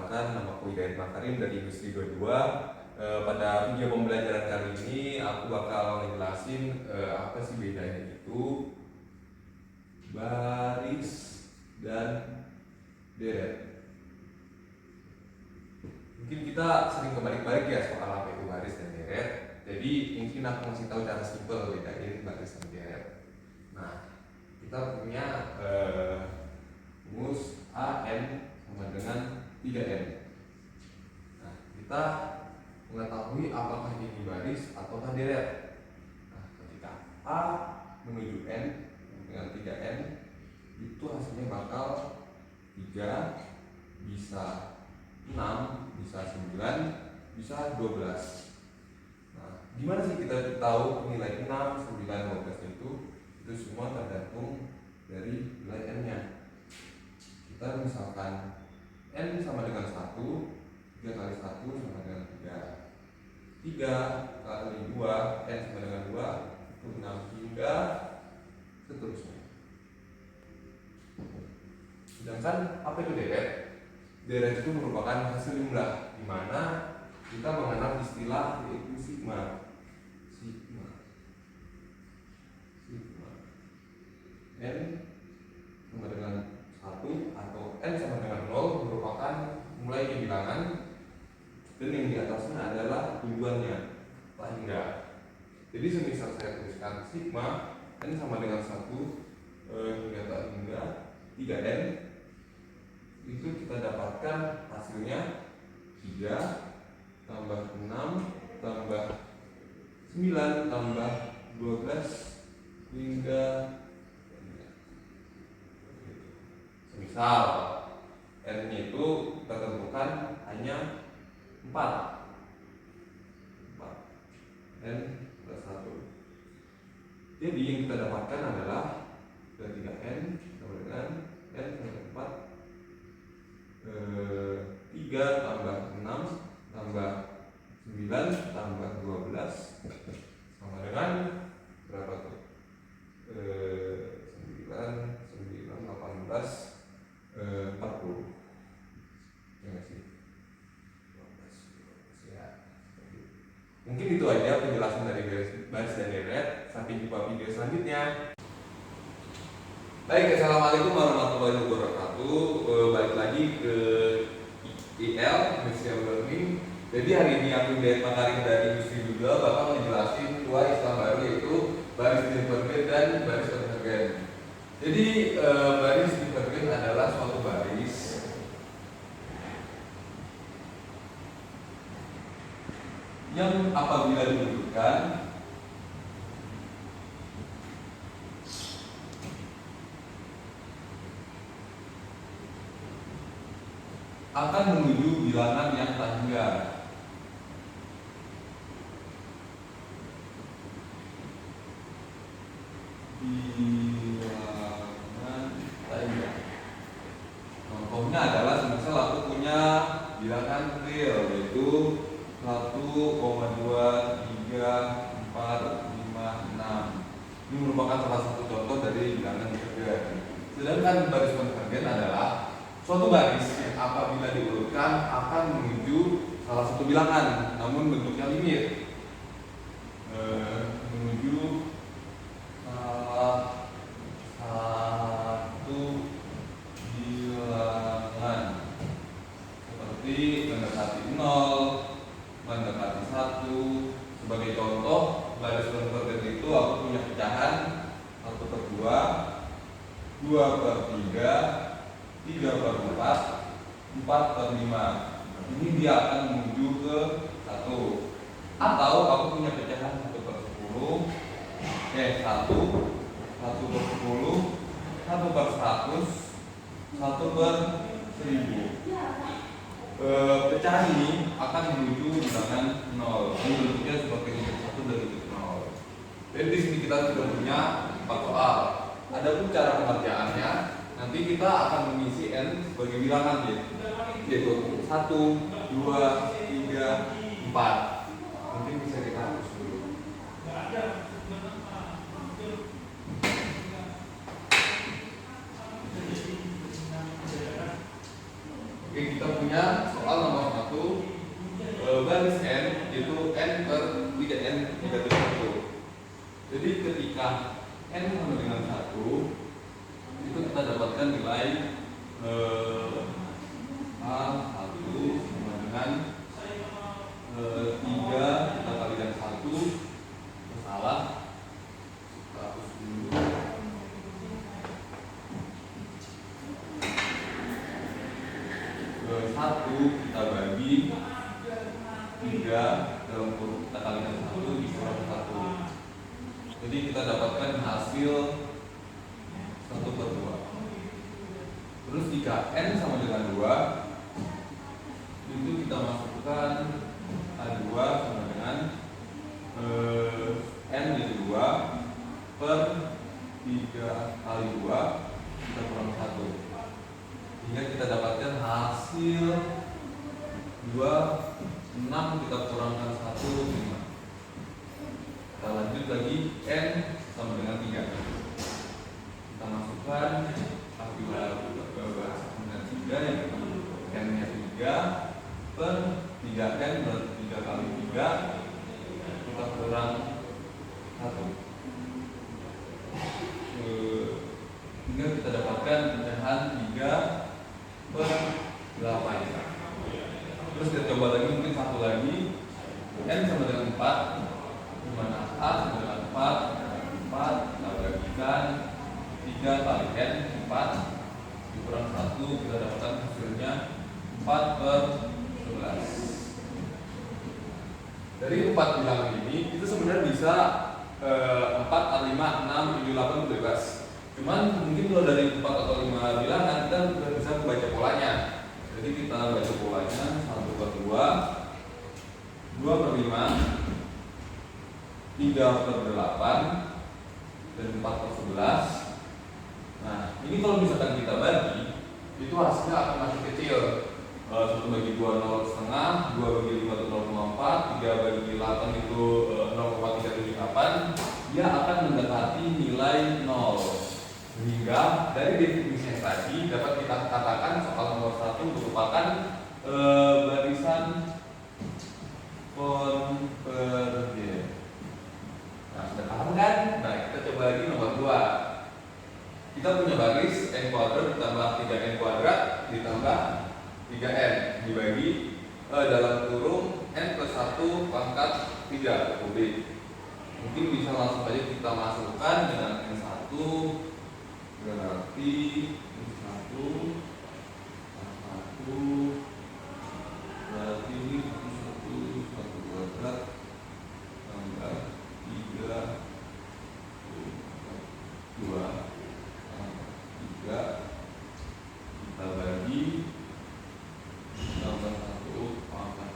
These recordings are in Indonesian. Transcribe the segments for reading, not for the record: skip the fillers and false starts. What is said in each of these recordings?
Perkenalkan, nama aku Hidayat Makarim dari Industri 22. Pada video pembelajaran kali ini aku bakal ngejelasin apa sih bedanya itu baris dan deret. Mungkin kita sering kebalik-balik ya soal apa itu baris dan deret. Jadi mungkin aku ngasih tahu cara simpel bedain baris dan deret. Nah, kita punya rumus AN sama dengan 3N. Nah, kita mengetahui apakah ini baris ataukah deret. Nah, ketika A menuju N dengan 3N, itu hasilnya bakal 3, bisa 6, bisa 9, bisa 12. Nah, gimana sih kita tahu nilai 6, 9, 12 itu? Itu semua tergantung dari nilai N-nya. Kita misalkan N sama dengan 1, 3 kali 1 sama dengan 3, 3 kali 2, N sama dengan 2, itu 6, hingga seterusnya. Sedangkan apa itu deret? Deret itu merupakan hasil jumlah, di mana kita mengenal istilah yaitu sigma. N sama dengan 1 atau N sama dengan 0 merupakan mulai bilangan, dan yang di atasnya adalah tujuannya, hingga. Jadi semisal saya tuliskan sigma N sama dengan 1 hingga 3N, itu kita dapatkan hasilnya 3 tambah 6 tambah 9 tambah 12 hingga misal N-nya itu kita tentukan hanya 4 N plus 1. Jadi yang kita dapatkan adalah 3N sama dengan N sama 4, 3 tambah 6 tambah 9 tambah 12 sama dengan berapa tuh? 9, 18, 40. Ya nggak sih? 12 ya. Mungkin itu aja penjelasan dari baris dan deret. Sampai jumpa video selanjutnya. Baik, assalamualaikum warahmatullahi wabarakatuh. Balik lagi ke IL, Industrial Learning. Jadi hari ini aku Hidayat Makarim dari Industri juga bakal ngejelasin dua istilah baru, yaitu baris divergen dan baris konvergen. Jadi baris divergen adalah suatu baris yang apabila dibentukkan akan menuju bilangan yang tangga. Bilangan tangga. Contohnya adalah semisal aku punya bilangan real, yaitu 1,2, 3, 4, 5, 6. Ini merupakan salah satu contoh dari bilangan divergen. Sedangkan baris konvergen adalah suatu baris yang apabila diurutkan akan menuju salah satu bilangan, namun bentuknya limit, menuju salah satu bilangan, seperti mendekati 0, mendekati 1. Sebagai contoh, baris konvergen itu aku punya pecahan 1/2, 2/3, 3/4, 4/5. Ini dia akan menuju ke 1. Atau aku punya pecahan 1/10, 1, 1/10, 1/100, 1/1000. Pecahan ini akan menuju bilangan 0. Ini bentuknya seperti titik 1 dan titik 0. Dan di sini kita sudah punya 4 soal. Adapun cara pengerjaannya, nanti kita akan mengisi N sebagai bilangan, yaitu 1, 2, 3, 4. Mungkin bisa kita hapus dulu. Oke, kita punya soal nomor 1, baris n yaitu n per 3n negatif 1. Jadi ketika n sama dengan 1, itu kita dapatkan nilai A1 sama dengan 3 kita kalikan 1. Salah, kita hapus dulu. 1 kita bagi 3 dalam kurung kita kalikan 1 dikurang 1. Jadi kita dapatkan hasil 1 per 2. Terus jika n sama dengan 2, itu kita masukkan A2 sama dengan n jadi 2 per 3 kali 2 kita kurang 1. Sehingga kita dapatkan hasil 2, 6 kita kurangkan 1, 5. Kita lanjut lagi, n sama dengan 3. Kita masukkan A2 dengan 3 yang n nya 3 per 3n berarti 3 kali 3 kita kurang 1. Sehingga kita dapatkan pecahan 3 per 8. Terus kita coba lagi, mungkin satu lagi, n sama dengan 4, dimana a sama dengan 4 kita bagikan 3 kali n 4 dikurang 1, kita dapatkan hasilnya 4 per 11. Dari 4 bilangan ini itu sebenarnya bisa 4, 5, 6, 7, 8 bebas. Cuman mungkin kalau dari 4 atau 5 bilangan kita sudah bisa membaca polanya. Jadi kita baca polanya 1 per 2, 2 per 5, 3 per 8, dan 4 per 11. Nah, ini kalau misalkan kita bagi, itu hasilnya akan masih kecil. 1 bagi 2 0,5, 2 bagi 5 itu 0,4, 3 bagi 8 itu 0,378. Dia akan mendekati nilai 0. Sehingga dari definisi yang tadi dapat kita katakan soal nomor 1 merupakan barisan konvergen. Nah, sudah paham kan? Nah, kita coba lagi nomor 2. Kita punya baris n kuadrat ditambah 3n kuadrat ditambah 3n dibagi dalam kurung n plus 1 pangkat 3 kubik. Mungkin bisa langsung saja kita masukkan dengan n1 berarti 1 berarti ini 1 kuadrat tambah 3 2 3 kita bagi tambah 1 pangkat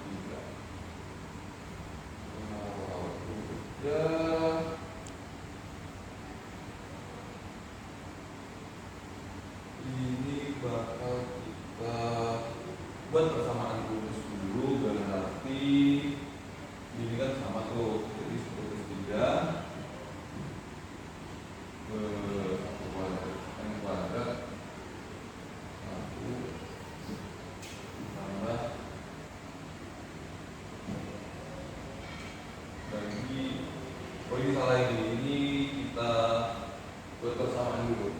3. Ini bakal kita buat persamaan rumus dulu, berarti ini kan sama tuh, jadi 1/3 1 kuadrat n kuadrat 1 tambah bagi, oh ini salah ini kita buat persamaan dulu.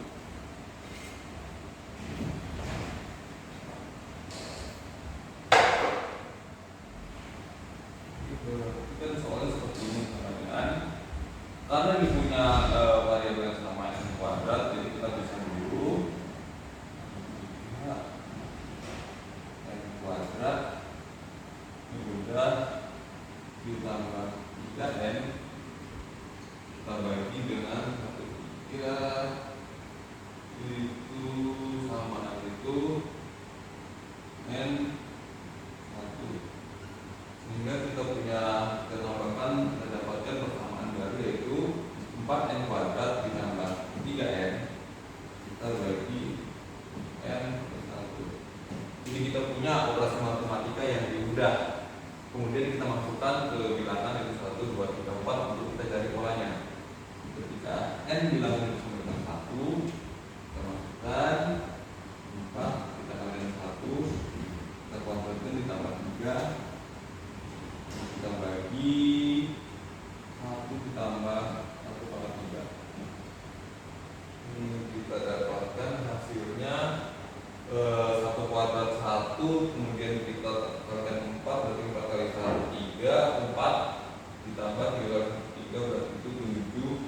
Kita soalnya seperti ini karena ini punya variabel yang sama n kuadrat, jadi kita bisa dulu n kuadrat ini udah ditambah 3n kita bagi dengan 1/3 itu sama itu n 1. Sehingga kita punya tambahkan, kita dapatkan persamaan baru yaitu 4n kuadrat ditambah 3n kita bagi n plus 1. Jadi kita punya operasi matematika yang mudah. Kemudian kita masukkan ke bilangan itu 1, 2, 3, 4 untuk kita cari polanya. Ketika n bilangan itu sama dengan 1, kita masukkan 4 kita kalikan 1 kemudian kita kalikan 4, berarti 4 kali 1 3, 4 ditambah 3 kali 3 berarti itu 7.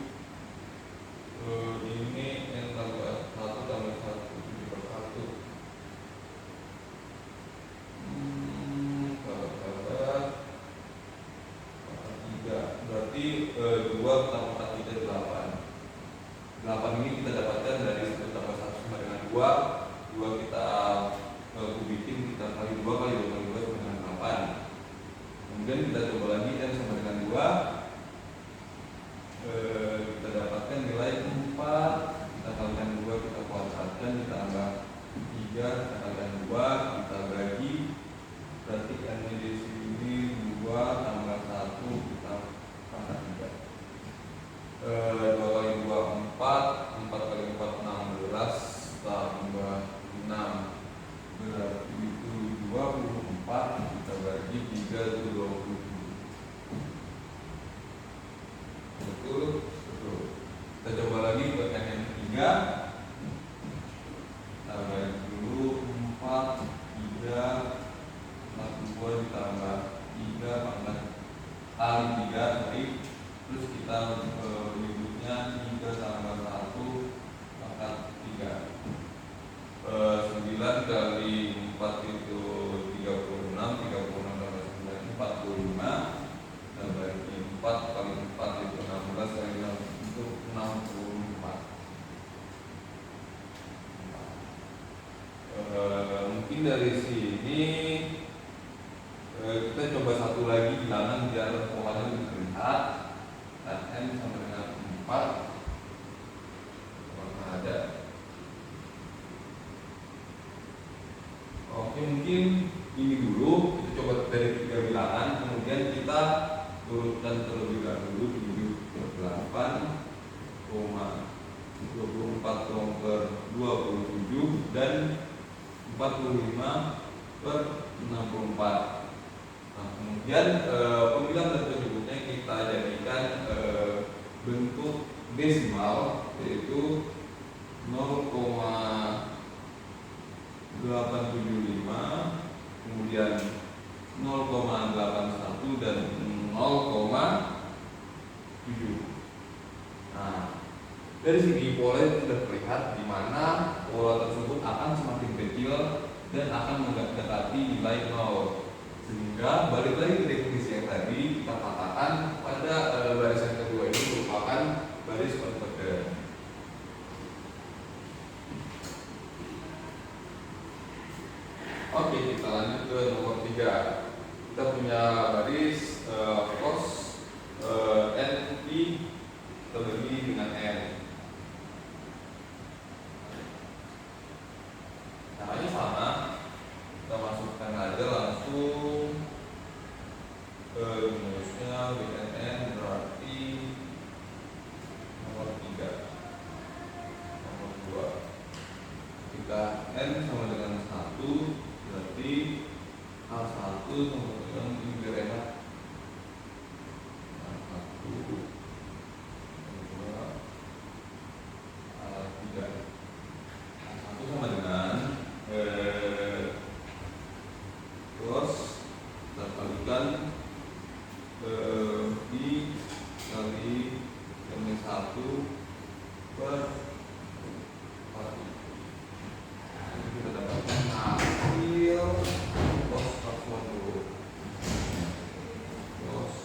Ini N tambah 1 tambah 1 7 per 1. Kalau 3 berarti 2 tambah 4 kita 8. 8 ini kita dapatkan dari 1 tambah 1 sama dengan 2. 2 kita kubikin, kita kali 2 kali 2 kali 2 sama dengan 8. Kemudian kita coba lagi N sama dengan 2. Kita dapatkan nilai 4. Kita kalikan 2, kita kuadratkan, ditambah 3, kita kalikan 2, kita bagi. Berarti N di sini 2 tambah 1 kita pangkat 3. 2 kali 2 4, 4 kali 4 16 tambah 6 berarti itu 24, kita bagi 3 itu 27. Betul. Kita coba lagi buat N yang ketiga. Kita bagi dulu 4 3 2 ditambah 3 pangkat kali 3 sorry. Terus kita berikutnya 3 tambah 1 pangkat 3. 9 kali 4 itu 36, 36 tambah 9 45. Dan bagi 4 kali 4 itu 16 kali 6 itu 64. Mungkin dari sini kita coba satu lagi bilangan biar polanya lebih terlihat. Dan N sama dengan 4. Apakah ada? Oke, mungkin ini dulu. Kita coba dari 3 bilangan. Kemudian kita turutkan terlebih dahulu 7 per 8, 24 per 27 dan 45 per 64. Nah, kemudian pembilangan berikutnya kita jadikan bentuk desimal, yaitu 0,875, kemudian 0,81 dan 0,7. Nah, dari segi pola itu sudah terlihat di mana pola tersebut akan semakin kecil dan akan mendekati nilai 0. Sehingga balik lagi ke definisi yang tadi, kita katakan pada baris yang kedua ini merupakan baris konvergen. Oke, kita lanjut ke nomor 3. Kita punya baris cos N pi terbagi dengan N. Caranya sama, kita masukkan aja langsung rumusnya BNN berarti nomor 3, nomor 2. Kita N sama dengan 1, berarti A1 sama dengan ini biar enak. A1, A2, A3. A1 sama dengan cos kita kalikan I kali N1 per 4. Kita dapatkan hasil cos X1 dulu. Cos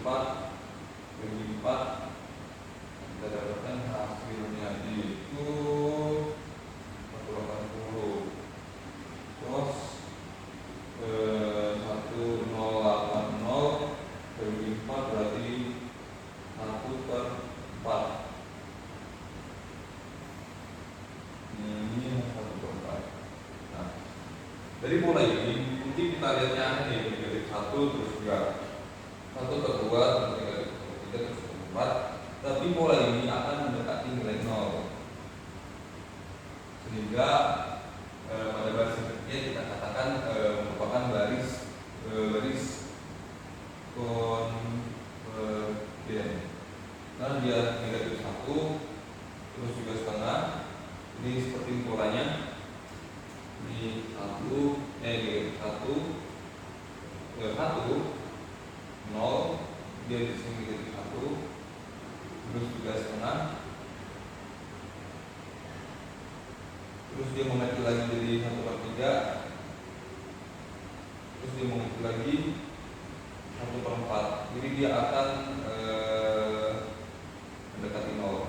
4 bagi 4, kita dapatkan hasilnya itu 180. Terus 1080 bagi 4 berarti 1/4. Ini 1/4. Nah, dari pola ini mungkin kita lihatnya ini negatif 1 terus juga 1/2 terus negatif 1/3 terus 1/4. Tapi pola ini akan mendekati nilai 0, sehingga pada baris berikutnya kita katakan merupakan baris konvergen. Karena dia negatif 1 terus juga setengah. Ini seperti polanya. Ini 1 negatif 1 0, dia di sini negatif 1 terus juga setengah. Terus dia mengecil lagi jadi 1/3, terus dia mengecil lagi 1/4. Jadi dia akan mendekati 0.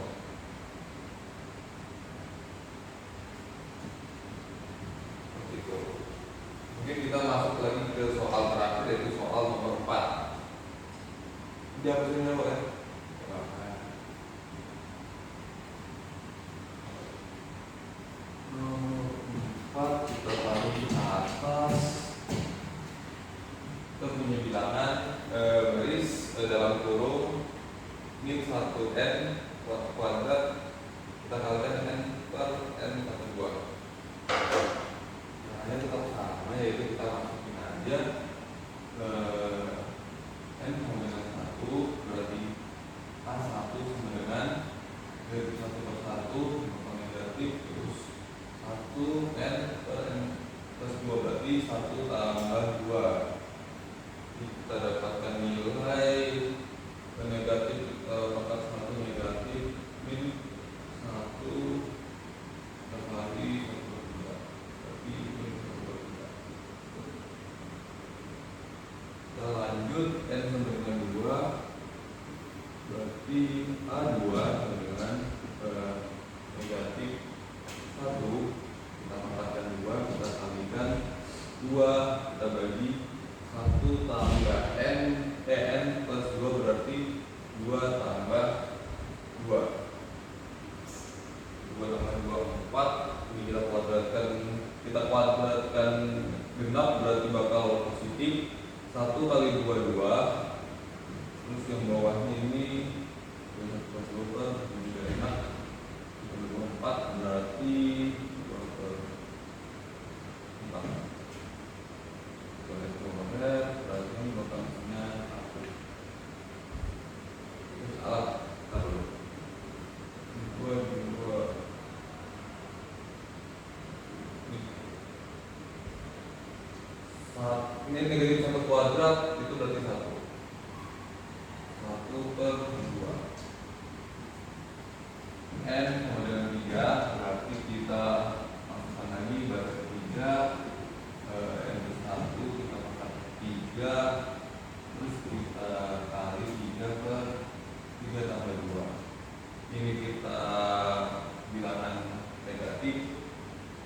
Seperti itu. Mungkin kita masuk lagi ke soal terakhir, yaitu soal nomor 4. Dia apa sih namanya, Pak? Kita taruh di atas. Kita punya bilangan baris dalam kurung min 1n kuadrat, kita kalikan dengan n/2. Nah, tetap sama, yaitu kita masukin aja n sama dengan 1 berarti A1 sama dengan dari 1/1 negatif terus 1n/n+2 berarti 1+2. Kita dapatkan nilai negatif, maka 1 negatif min 1 kali 1/2 berarti min 1/2. Kita lanjut, n sama dengan 2 berarti A2 sama dengan negatif 1. Kita pangkatkan 2, kita kalikan 2, kita bagi 1 tambah n+2 berarti 2 tambah 2. 2 tambah 2 4. Ini kita kuadratkan genap berarti bakal positif. 1 kali 2 2. Terus yang bawahnya ini 1/2 juga enak. 4 berarti 2/4. Berarti ini bakal-nya 1. Terus alat taruh 2 ini negatif 1 kuadrat itu berarti 1. 1/2. N sama dengan 3 berarti kita masukkan lagi baris ketiga, n+1 kita pangkat 3, terus kita kali 3/3 tambah 2. Ini kita bilangan negatif,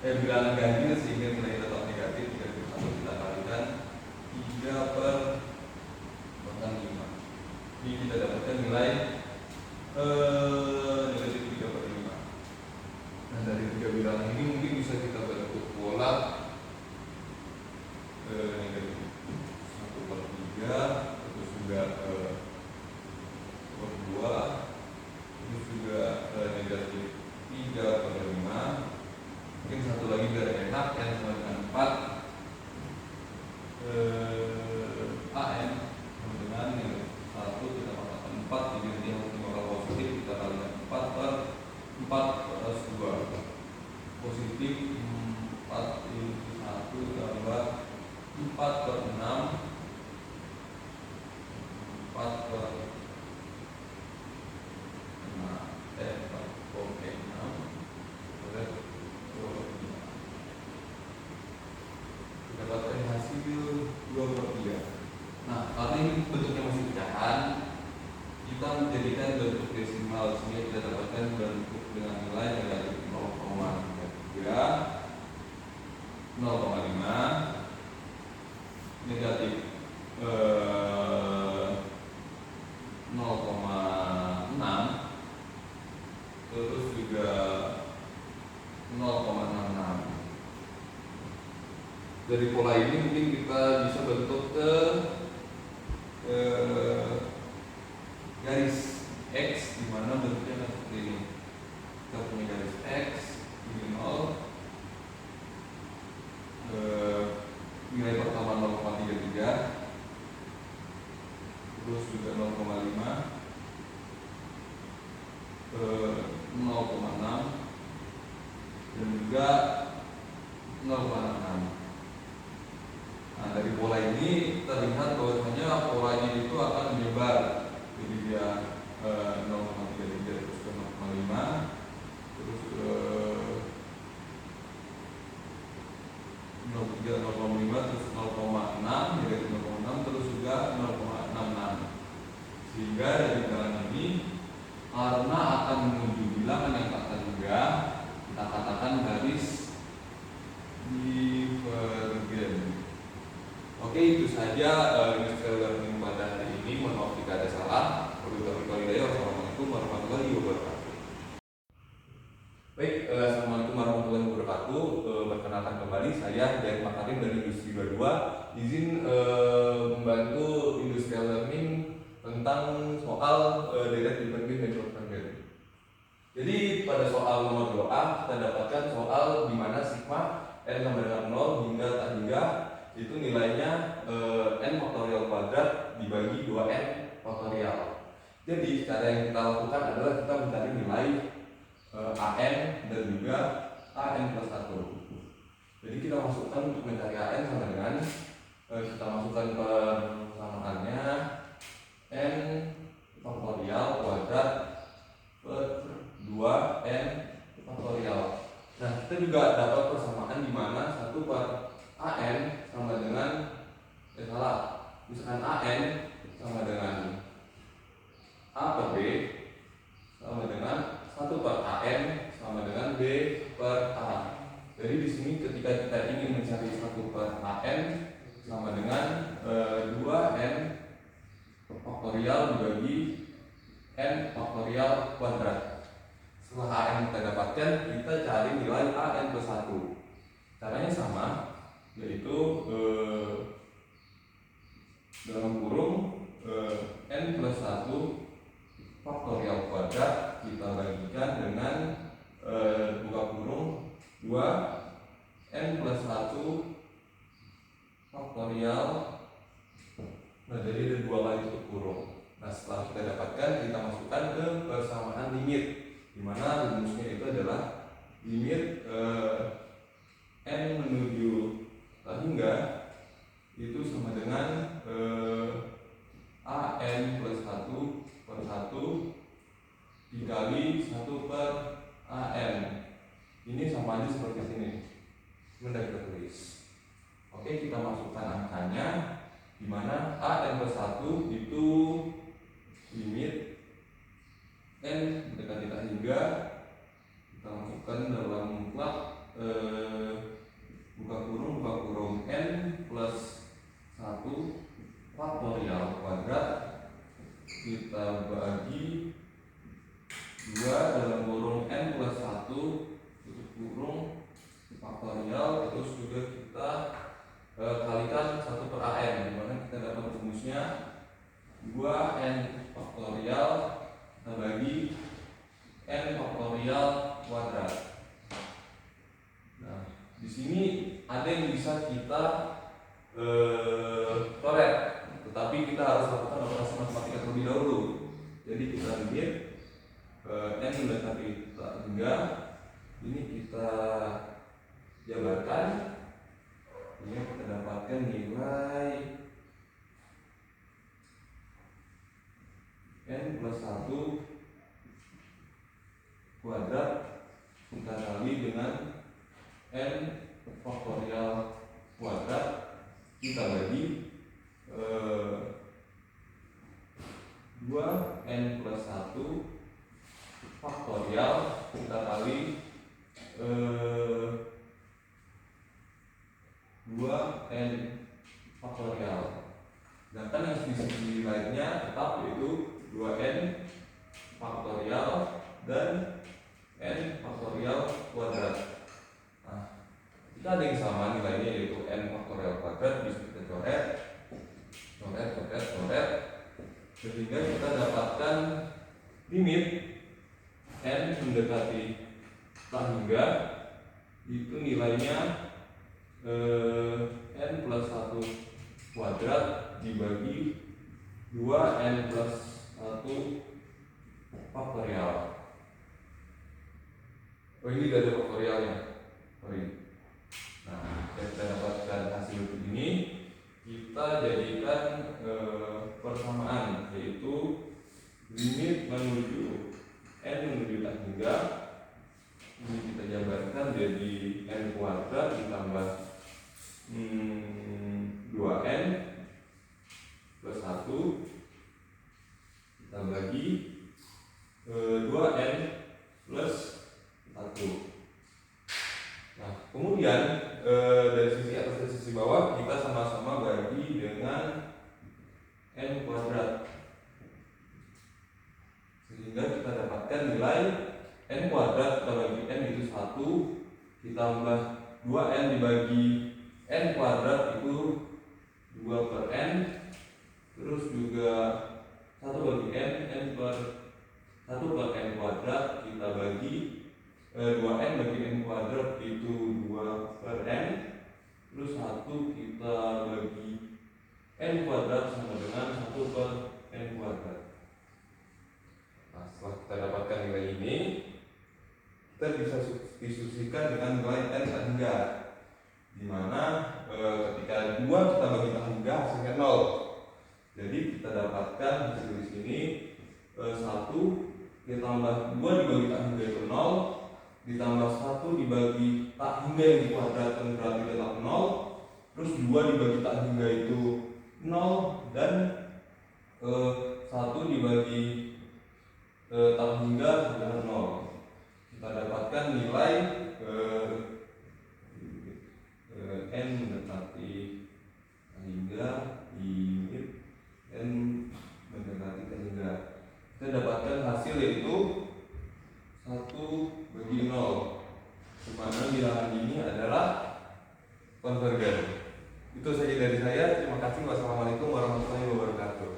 bilangan ganjil sehingga nilai tetap negatif. 3/1 kita kalikan 3/5. Ini kita dapatkan nilai negatif 3/5. Nah, dari 3 bilangan ini mungkin bisa kita bentuk pola negatif 1/3, terus juga 2, terus juga negatif 3/5. Mungkin satu lagi biar enak, yang sama dengan 4, AN sama dengan negatif 1 kita pangkatkan 4, jadi nanti harus bakal positif, kita kalikan 4/4+2 positif 4 × 1 tambah 4/6 dapatkan hasil 2/3. Nah, karena ini bentuknya masih pecahan, negatif 0,6, terus juga 0,66. Dari pola ini mungkin kita bisa bentuk ke garis X, di mana bentuknya seperti ini. Kita punya garis X, ini 0, nilai pertama 0,33, terus juga 0,5, 0,6, dan juga 0,66. Nah, dari pola ini terlihat bahwasanya polanya itu akan menyebar. Jadi dia 0,33 terus ke 0,5, terus ke 0,3, 0,5, terus 0,6, negatif 0,6, terus juga 0,66. Sehingga dari jalan ini, karena akan menuju bilangan yang tak terduga, kita katakan garis divergen. Oke, itu saja industrial learning pada hari ini. Mohon maaf jika ada salah. Wassalamualaikum warahmatullahi wabarakatuh. Baik, assalamualaikum warahmatullahi wabarakatuh. Perkenalkan kembali, saya Jaya Makarim dari Industri 22. Izin membantu industrial learning tentang soal direct divergen dan short divergen. Jadi pada soal nomor 2A kita dapatkan soal di mana sigma n sama dengan 0 hingga tak hingga itu nilainya n faktorial kuadrat dibagi 2n faktorial. Jadi cara yang kita lakukan adalah kita mencari nilai an dan juga an plus 1. Jadi kita masukkan untuk mencari an sama dengan kita masukkan persamaannya n faktorial kuadrat per 2n faktorial. Nah, kita juga dapat persamaan di mana 1 per an sama dengan misalkan an sama dengan a per b sama dengan 1 per an sama dengan b per a. Jadi di sini ketika kita ingin mencari 1 per an sama dengan 2n faktorial dibagi n faktorial kuadrat. Setelah an kita dapatkan, kita cari nilai an plus 1. Caranya sama, yaitu dalam kurung n plus 1 faktorial kuadrat kita bagikan dengan buka kurung 2 n plus 1 faktorial. Nah, jadi ada 2 kali tutup kurung. Nah, setelah kita dapatkan, kita masukkan ke persamaan limit, di mana rumusnya itu adalah limit n menuju hingga itu sama dengan an plus 1 per 1 dikali 1 per an. Ini sama aja seperti sini. Sebentar kita tulis. Oke, kita masukkan angkanya, di mana an plus 1 itu limit n mendekati tak hingga, kita masukkan dalam mutlak buka kurung n plus 1 faktorial kuadrat kita bagi 2 dalam kurung n plus 1 tutup kurung faktorial, terus juga kita kalikan 1 per an, di mana kita dapat rumusnya 2n faktorial kita bagi n faktorial kuadrat. Nah, di sini ada yang bisa kita coret, tetapi kita harus lakukan operasi matematika terlebih dahulu. Jadi kita limit n mendekati tak hingga, ini kita jabarkan, ini kita dapatkan nilai n plus 1 kuadrat kita kali dengan n faktorial kuadrat kita bagi 2n plus 1 faktorial kita kali 2n faktorial. Sedangkan yang sisi lainnya tetap yaitu 2n faktorial dan n faktorial kuadrat. Nah, jika ada yang sama nilainya yaitu n faktorial kuadrat, bisa kita coret, sehingga kita dapatkan limit n mendekati tak hingga itu nilainya n plus 1 kuadrat dibagi 2n plus 1 faktorial. Oh, ini tidak ada faktorialnya. Sorry. Nah, kita dapatkan hasil begini, kita jadikan persamaan, yaitu limit menuju n menuju tak hingga ini kita jabarkan jadi n kuadrat ditambah 2n plus 1 kita bagi 2n plus 1. Nah, kemudian dari sisi atas dan sisi bawah kita sama-sama bagi dengan n kuadrat, sehingga kita dapatkan nilai n kuadrat kita bagi n itu 1 ditambah 2n dibagi n kuadrat itu 2 per n, terus juga 1 bagi n per 1 per n kuadrat kita bagi 2n bagi n kuadrat itu 2 per n, terus 1 kita bagi n kuadrat sama dengan 1 per n kuadrat. Nah, setelah kita dapatkan nilai ini, kita bisa disusulkan dengan nilai n tak hingga, dimana ketika 2 kita bagi tak hingga hasilnya 0. Jadi kita dapatkan hasil di sini 1 ditambah 2 dibagi tak hingga itu 0, ditambah 1 dibagi tak hingga yang dikuadratkan berarti tetap 0, terus 2 dibagi tak hingga itu 0, dan 1 dibagi tak hingga sudah 0. Kita dapatkan nilai n mendekati tak hingga limit n mendekati tak hingga. Kita dapatkan hasil yaitu 1 bagi 0, dimana bilangan ini adalah konvergen. Itu saja dari saya. Terima kasih. Wassalamualaikum warahmatullahi wabarakatuh.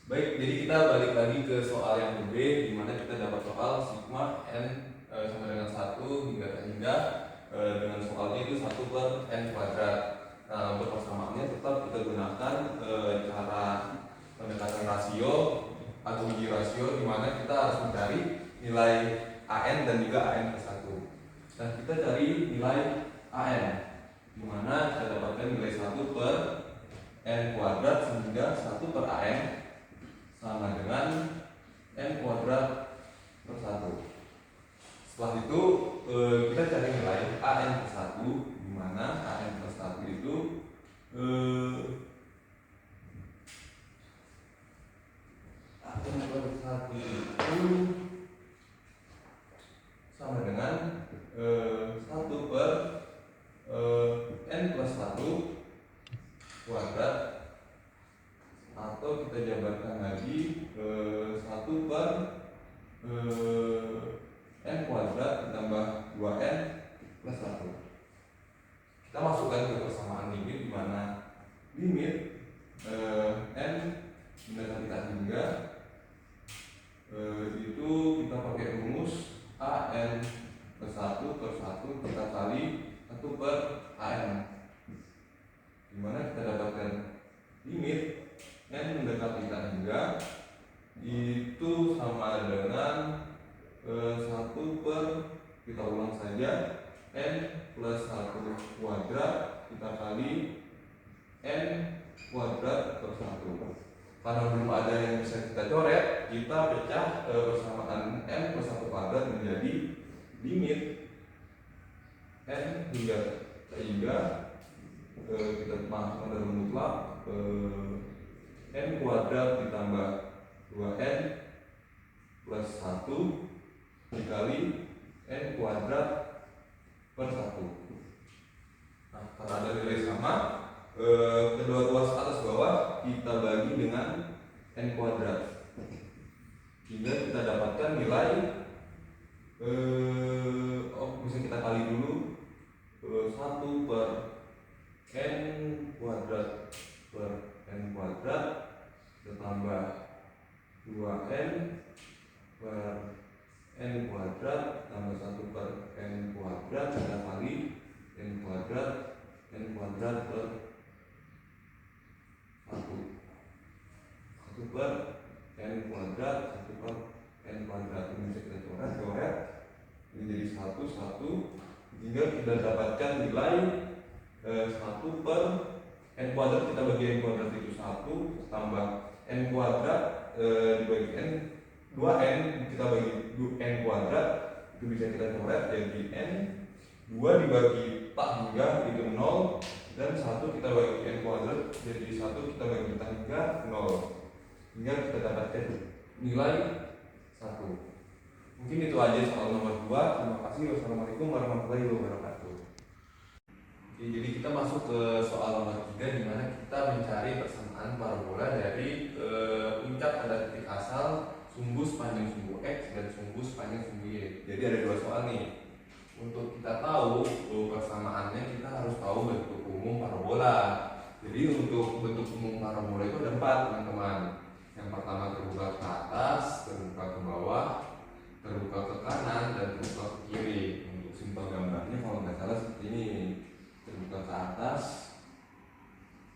Baik, jadi kita balik lagi ke soal yang B, di mana kita dapat soal sigma n sama dengan 1 hingga tak hingga, dengan soalnya itu 1 per n kuadrat. Nah, untuk persamaannya tetap kita gunakan cara pendekatan rasio atau uji rasio, di mana kita harus mencari nilai an dan juga an plus 1. Nah, kita cari nilai an, di mana kita dapatkan nilai 1 per n kuadrat sehingga 1 per an sama dengan n kuadrat per 1. Setelah itu kita cari nilai an plus 1, di mana an plus 1 itu an plus 1 itu sama dengan 1 per n plus 1 kuadrat, atau kita jabarkan lagi 1 per n kuadrat ditambah 2n plus 1. Kita masukkan ke persamaan limit, di mana limit n mendekati tak hingga itu kita pakai rumus an plus 1 per 1 kita kali 1 per an, di mana kita dapatkan limit n mendekati tak hingga itu sama dengan 1 per, kita ulang saja, n plus 1 kuadrat kita kali n kuadrat per 1. Karena belum ada yang bisa kita coret, kita pecah persamaan n plus 1 kuadrat menjadi limit n hingga tak hingga, kita masukkan dalam mutlak n kuadrat ditambah 2n plus 1 dikali n kuadrat per 1. ada nilai sama, kedua ruas atas bawah kita bagi dengan n kuadrat, hingga kita dapatkan nilai bisa kita kali dulu 1 per n kuadrat per n kuadrat ditambah 2n per n kuadrat tambah 1 per n kuadrat kita kali n kuadrat per 1 per n kuadrat 1 per n kuadrat. Ini bisa kita coret ini jadi 1 hingga kita dapatkan nilai 1 per n kuadrat, kita bagi n kuadrat itu 1 tambah n kuadrat dibagi n 2n kita bagi n kuadrat itu bisa kita coret jadi n 2 dibagi tak hingga itu 0 dan 1 kita bagi n kuadrat jadi 1 kita bagi tak hingga 0 hingga kita dapatkan nilai 1. Mungkin itu aja soal nomor 2. Terima kasih. Wassalamualaikum warahmatullahi wabarakatuh. Oke, jadi kita masuk ke soal nomor 3 di mana kita mencari persamaan parabola dari puncak pada titik asal, sumbu sepanjang sumbu X dan sumbu sepanjang sumbu Y. Jadi ada 2 soal nih. Untuk kita tahu persamaannya kita harus tahu bentuk umum parabola. Jadi untuk bentuk umum parabola itu ada 4, teman-teman. Yang pertama terbuka ke atas, terbuka ke bawah, terbuka ke kanan, dan terbuka ke kiri. Untuk simpel gambarnya kalau nggak salah seperti ini, terbuka ke atas,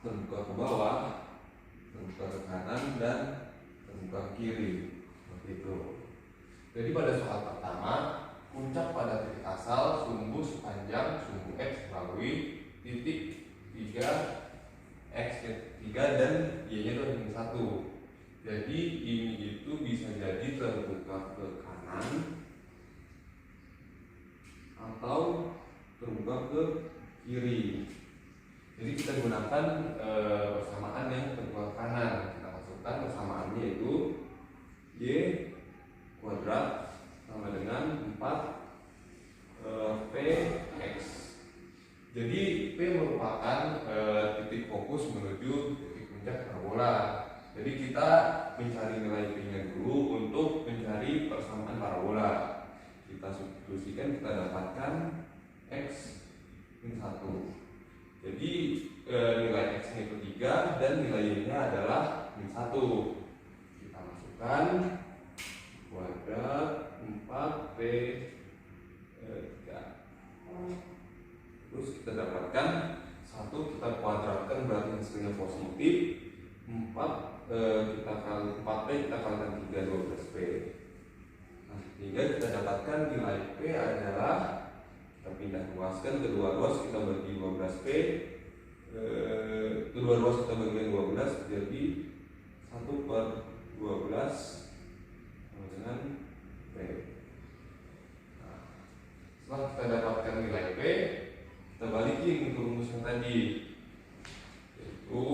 terbuka ke bawah, terbuka ke kanan, dan terbuka ke kiri. Seperti itu. Jadi pada soal pertama, puncak pada titik asal sumbu sepanjang sumbu X melalui titik 3 X 3 dan Y nya itu 1. Jadi ini itu bisa jadi terbuka ke kanan atau terbuka ke kiri. Jadi kita gunakan persamaan yang terbuka ke kanan. Kita masukkan persamaannya yaitu Y kuadrat sama dengan 4px. Jadi P merupakan titik fokus menuju titik puncak parabola. Jadi kita mencari nilai P-nya dulu untuk mencari persamaan parabola. Kita substitusikan, kita dapatkan X min 1. Jadi nilai X-nya itu 3 dan nilai Y-nya adalah min 1. Kita masukkan kuadrat 4P 3. Terus kita dapatkan 1 kita kuadratkan berarti hasilnya positif. 4 kita kali 4P kita kalikan 3 12P. Nah, hingga kita dapatkan nilai P adalah, kita pindah ruaskan, kedua ruas kita bagi 12P, kedua ruas kita bagi 12 jadi 1 per 12 sama dengan P. Nah, setelah kita dapatkan nilai P, kita balikin ke rumus yang tadi, yaitu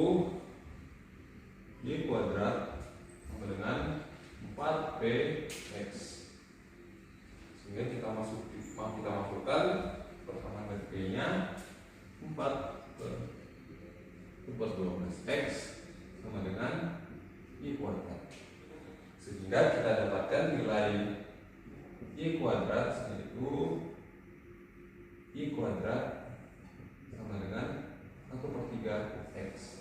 Y kuadrat sama dengan 4px. Sehingga kita masukkan persamaan dari P-nya 4 per 12x sama dengan Y kuadrat. Sehingga kita dapatkan nilai Y kuadrat yaitu Y kuadrat sama dengan 1/3x.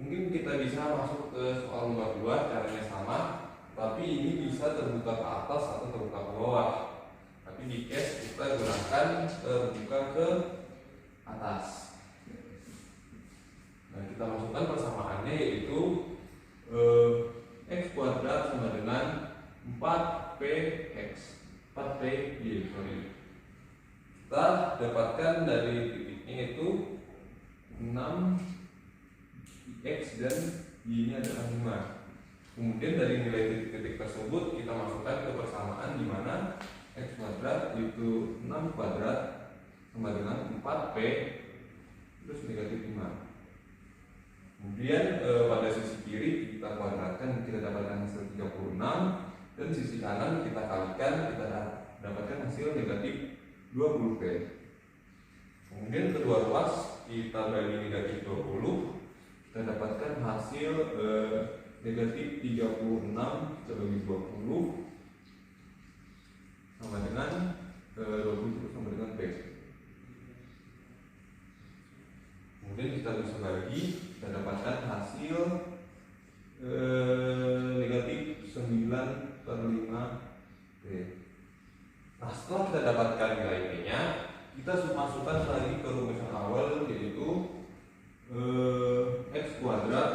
Mungkin kita bisa masuk ke soal nomor 2, caranya sama, tapi ini bisa terbuka ke atas atau terbuka ke bawah. Tapi di case kita gunakan terbuka ke atas. Nah, kita masukkan persamaannya yaitu X kuadrat sama dengan 4px 4py. Kita dapatkan dari titiknya itu 6x dan y-nya adalah 5. Kemudian dari nilai titik-titik tersebut kita masukkan ke persamaan di mana x kuadrat itu 6 kuadrat sama dengan 4p terus negatif 5. Kemudian pada sisi kiri kita kuadratkan, kita dapatkan hasil 36, dan sisi kanan kita kalikan, kita dapatkan hasil negatif 20p. Kemudian kedua ruas kita bagi negatif 20, kita dapatkan hasil negatif 36 kita bagi 20 sama dengan 20 sama dengan P. Kemudian kita bisa bagi, kita dapatkan hasil negatif 9/5 P. Nah, setelah kita dapatkan nilai P nya, kita masukkan lagi ke rumusan awal, yaitu X kuadrat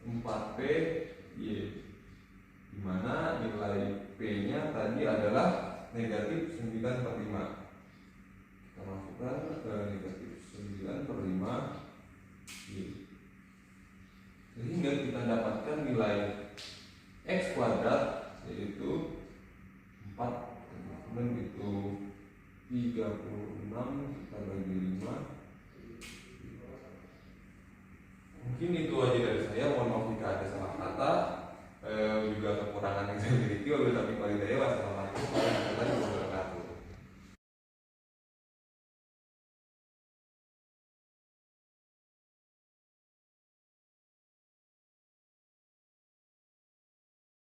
4P Y, dimana nilai P nya tadi adalah negatif 9/5. Kita masukkan ke negatif 9/5 Y, sehingga kita dapatkan nilai X kuadrat yaitu 4, kemudian itu 36 kita bagi 5. Mungkin itu aja dari saya. Mohon maaf jika ada salah kata, juga kekurangan yang saya miliki. Wabillahi taufiq wal hidayah. Wassalamualaikum warahmatullahi wabarakatuh.